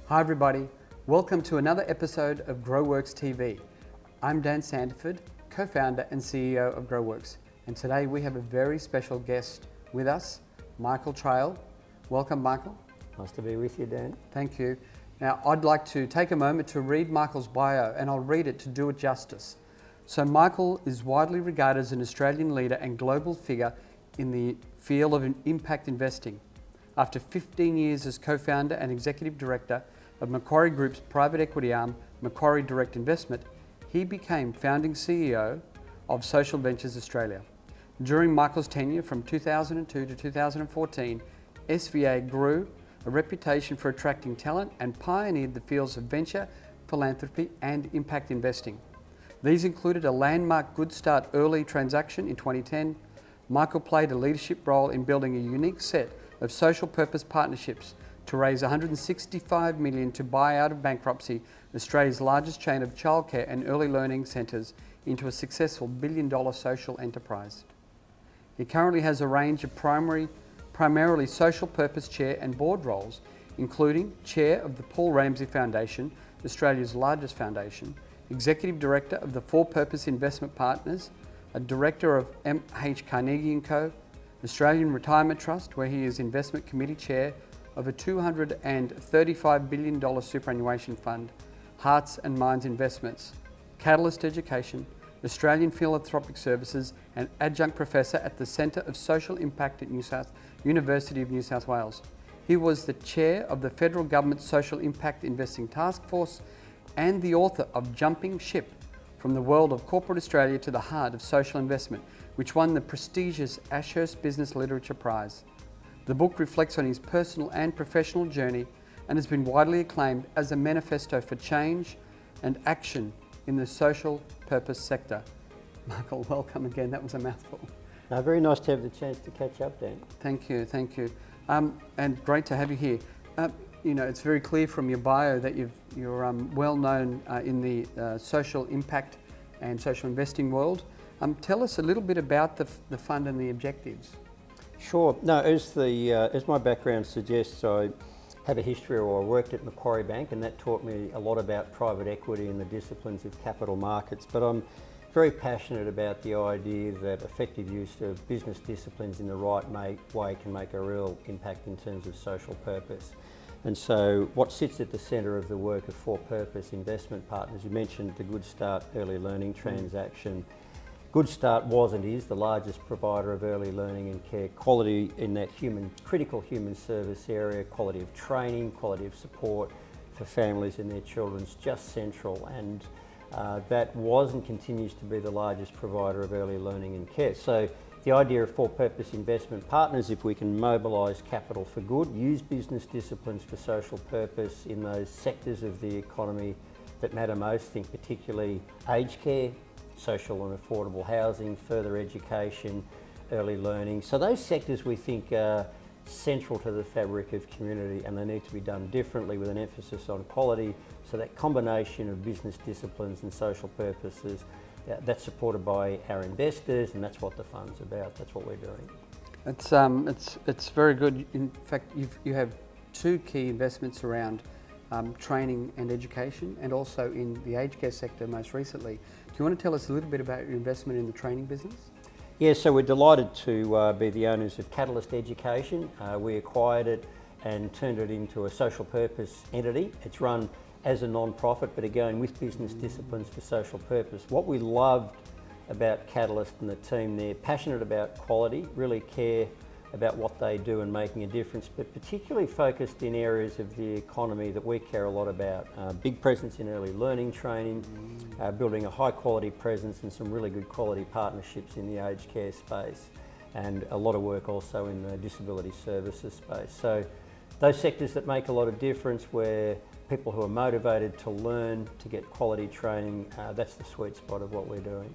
Hi everybody, welcome to another episode of Groworx TV. I'm Dan Sandiford, co-founder and CEO of Groworx, and today we have a very special guest with us, Michael Traill. Welcome, Michael. Nice to be with you, Dan. Thank you. Now, I'd like to take a moment to read Michael's bio, and I'll read it to do it justice. So Michael is widely regarded as an Australian leader and global figure in the field of impact investing. After 15 years as co-founder and executive director of Macquarie Group's private equity arm, Macquarie Direct Investment, he became founding CEO of Social Ventures Australia. During Michael's tenure from 2002 to 2014, SVA grew a reputation for attracting talent and pioneered the fields of venture, philanthropy and impact investing. These included a landmark Good Start early transaction in 2010. Michael played a leadership role in building a unique set of social purpose partnerships to raise $165 million to buy out of bankruptcy Australia's largest chain of childcare and early learning centres into a successful billion-dollar social enterprise. He currently has a range of primarily social purpose chair and board roles, including chair of the Paul Ramsay Foundation, Australia's largest foundation, executive director of the For-Purpose Investment Partners, a director of M.H. Carnegie & Co., Australian Retirement Trust, where he is investment committee chair of a $235 billion superannuation fund, Hearts and Minds Investments, Catalyst Education, Australian Philanthropic Services, and adjunct professor at the Centre of Social Impact at University of New South Wales. He was the chair of the Federal Government's Social Impact Investing Task Force and the author of Jumping Ship, From the World of Corporate Australia to the Heart of Social Investment, which won the prestigious Ashurst Business Literature Prize. The book reflects on his personal and professional journey and has been widely acclaimed as a manifesto for change and action in the social purpose sector. Michael, welcome again. That was a mouthful. Very nice to have the chance to catch up, Dan. Thank you. And great to have you here. It's very clear from your bio that you're well known in the social impact and social investing world. Tell us a little bit about the fund and the objectives. Sure. No, as my background suggests, I have a history, or I worked at Macquarie Bank, and that taught me a lot about private equity and the disciplines of capital markets. But I'm very passionate about the idea that effective use of business disciplines in the right way can make a real impact in terms of social purpose. And so what sits at the centre of the work of For-Purpose Investment Partners, you mentioned the Good Start early learning transaction. Good Start was and is the largest provider of early learning and care, quality in that critical human service area, quality of training, quality of support for families and their children's just central, and that was and continues to be the largest provider of early learning and care. So the idea of For-Purpose Investment Partners, if we can mobilise capital for good, use business disciplines for social purpose in those sectors of the economy that matter most, think particularly aged care, social and affordable housing, further education, early learning. So those sectors we think are central to the fabric of community, and they need to be done differently with an emphasis on quality. So that combination of business disciplines and social purposes, that's supported by our investors, and that's what the fund's about. That's what we're doing. It's very good. In fact, you have two key investments around training and education, and also in the aged care sector most recently. Do you want to tell us a little bit about your investment in the training business? Yeah, so we're delighted to be the owners of Catalyst Education. We acquired it and turned it into a social purpose entity. It's run as a non-profit, but again with business disciplines for social purpose. What we loved about Catalyst and the team, they're passionate about quality, really care about what they do and making a difference, but particularly focused in areas of the economy that we care a lot about. Big presence in early learning training, building a high quality presence and some really good quality partnerships in the aged care space, and a lot of work also in the disability services space. So those sectors that make a lot of difference, where people who are motivated to learn, to get quality training, that's the sweet spot of what we're doing.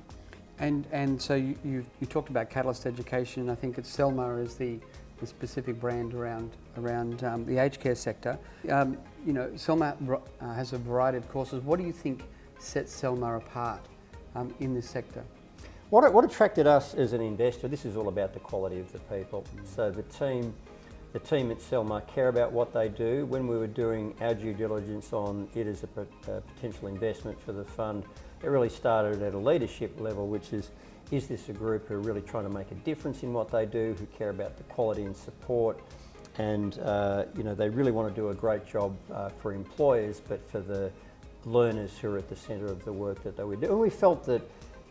And so you talked about Catalyst Education. I think it's Selmar is the specific brand around the aged care sector. Selmar has a variety of courses. What do you think sets Selmar apart in this sector? What attracted us as an investor, this is all about the quality of the people. So the team the team at Selmar care about what they do. When we were doing our due diligence on it as a potential investment for the fund, it really started at a leadership level, which is this a group who are really trying to make a difference in what they do, who care about the quality and support, and they really want to do a great job for employers, but for the learners who are at the centre of the work that they would do. And we felt that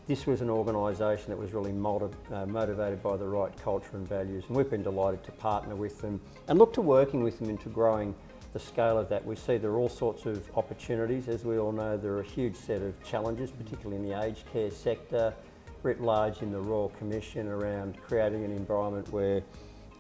this was an organisation that was really motivated by the right culture and values, and we've been delighted to partner with them and look to working with them into growing the scale of that. We see there are all sorts of opportunities. As we all know, there are a huge set of challenges, particularly in the aged care sector, writ large in the Royal Commission, around creating an environment where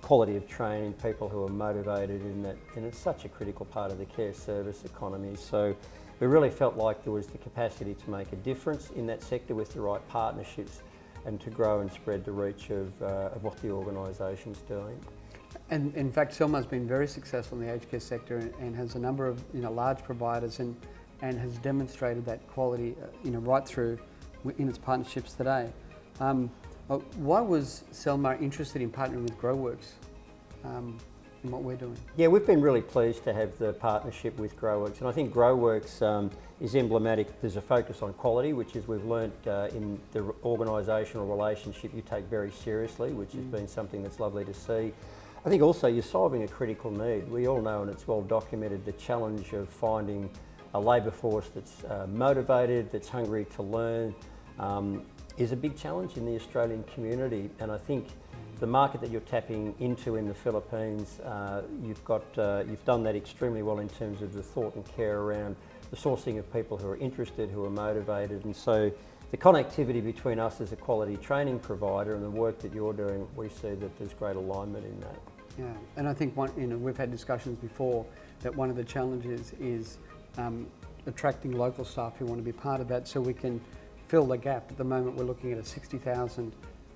quality of training, people who are motivated in that, and it's such a critical part of the care service economy. So we really felt like there was the capacity to make a difference in that sector with the right partnerships and to grow and spread the reach of what the organisation's doing. And in fact, Selmar's been very successful in the aged care sector and has a number of large providers and has demonstrated that quality right through in its partnerships today. Why was Selmar interested in partnering with Groworx in what we're doing? Yeah, we've been really pleased to have the partnership with Groworx, and I think Groworx is emblematic. There's a focus on quality, which is we've learnt in the organisational relationship you take very seriously, which has been something that's lovely to see. I think also you're solving a critical need. We all know, and it's well documented, the challenge of finding a labour force that's motivated, that's hungry to learn, is a big challenge in the Australian community. And I think the market that you're tapping into in the Philippines, you've done that extremely well in terms of the thought and care around the sourcing of people who are interested, who are motivated. And so the connectivity between us as a quality training provider and the work that you're doing, we see that there's great alignment in that. Yeah, and I think we've had discussions before that one of the challenges is attracting local staff who want to be part of that, so we can fill the gap. At the moment, we're looking at a 60,000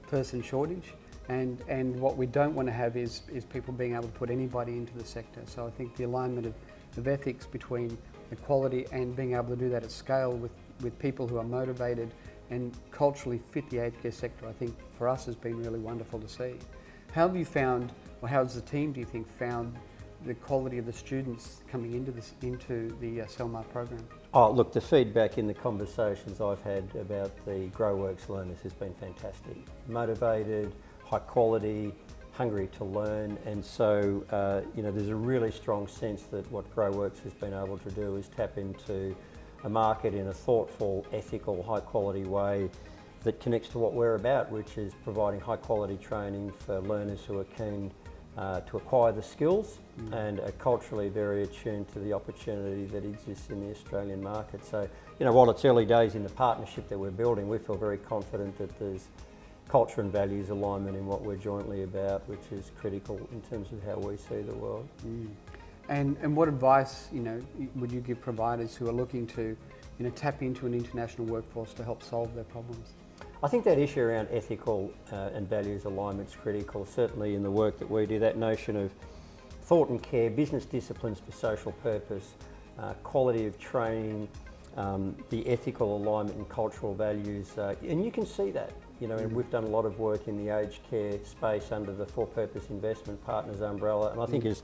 person shortage, and what we don't want to have is people being able to put anybody into the sector. So I think the alignment of ethics between the quality and being able to do that at scale with people who are motivated and culturally fit the aged care sector, I think for us has been really wonderful to see. How have you found, or how has the team, do you think, found the quality of the students coming into the Selmar program? Oh, look, the feedback in the conversations I've had about the Groworx learners has been fantastic. Motivated, high quality, hungry to learn, and so there's a really strong sense that what Groworx has been able to do is tap into a market in a thoughtful, ethical, high quality way that connects to what we're about, which is providing high quality training for learners who are keen to acquire the skills and are culturally very attuned to the opportunity that exists in the Australian market. So, while it's early days in the partnership that we're building, we feel very confident that there's culture and values alignment in what we're jointly about, which is critical in terms of how we see the world. And what advice, would you give providers who are looking to, tap into an international workforce to help solve their problems? I think that issue around ethical and values alignment is critical, certainly in the work that we do. That notion of thought and care, business disciplines for social purpose, quality of training, the ethical alignment and cultural values, and you can see that. And we've done a lot of work in the aged care space under the For-Purpose Investment Partners umbrella, and I think as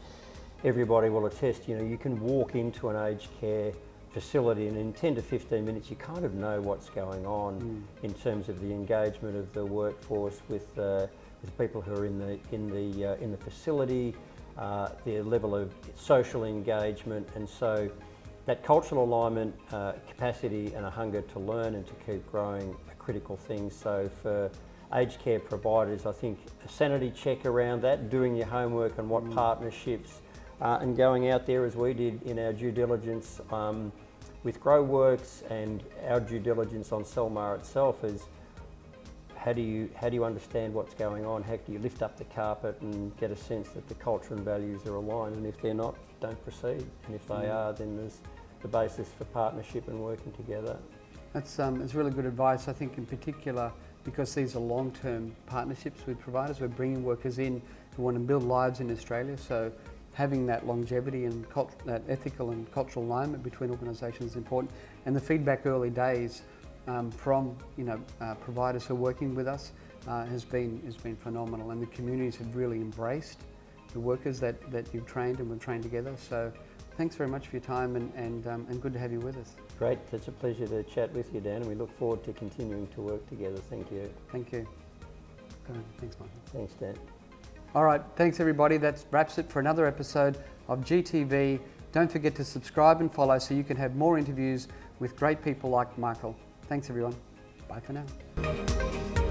everybody will attest, you can walk into an aged care facility and in 10 to 15 minutes you kind of know what's going on in terms of the engagement of the workforce with people who are in the facility, their level of social engagement, and so that cultural alignment, capacity and a hunger to learn and to keep growing are critical things. So for aged care providers, I think a sanity check around that, doing your homework on what partnerships and going out there as we did in our due diligence with Groworx, and our due diligence on Selmar itself is how do you understand what's going on? How do you lift up the carpet and get a sense that the culture and values are aligned? And if they're not, don't proceed. And if they are, then there's the basis for partnership and working together. That's really good advice. I think in particular, because these are long-term partnerships with providers, we're bringing workers in who want to build lives in Australia. So having that longevity and that ethical and cultural alignment between organisations is important. And the feedback early days from providers who are working with us has been phenomenal, and the communities have really embraced workers that you've trained and we've trained together. So thanks very much for your time and good to have you with us. Great, it's a pleasure to chat with you, Dan, and we look forward to continuing to work together. Thank you. Thank you. Good. Thanks, Michael. Thanks, Dan. All right, thanks everybody. That wraps it for another episode of GTV. Don't forget to subscribe and follow so you can have more interviews with great people like Michael. Thanks everyone. Bye for now.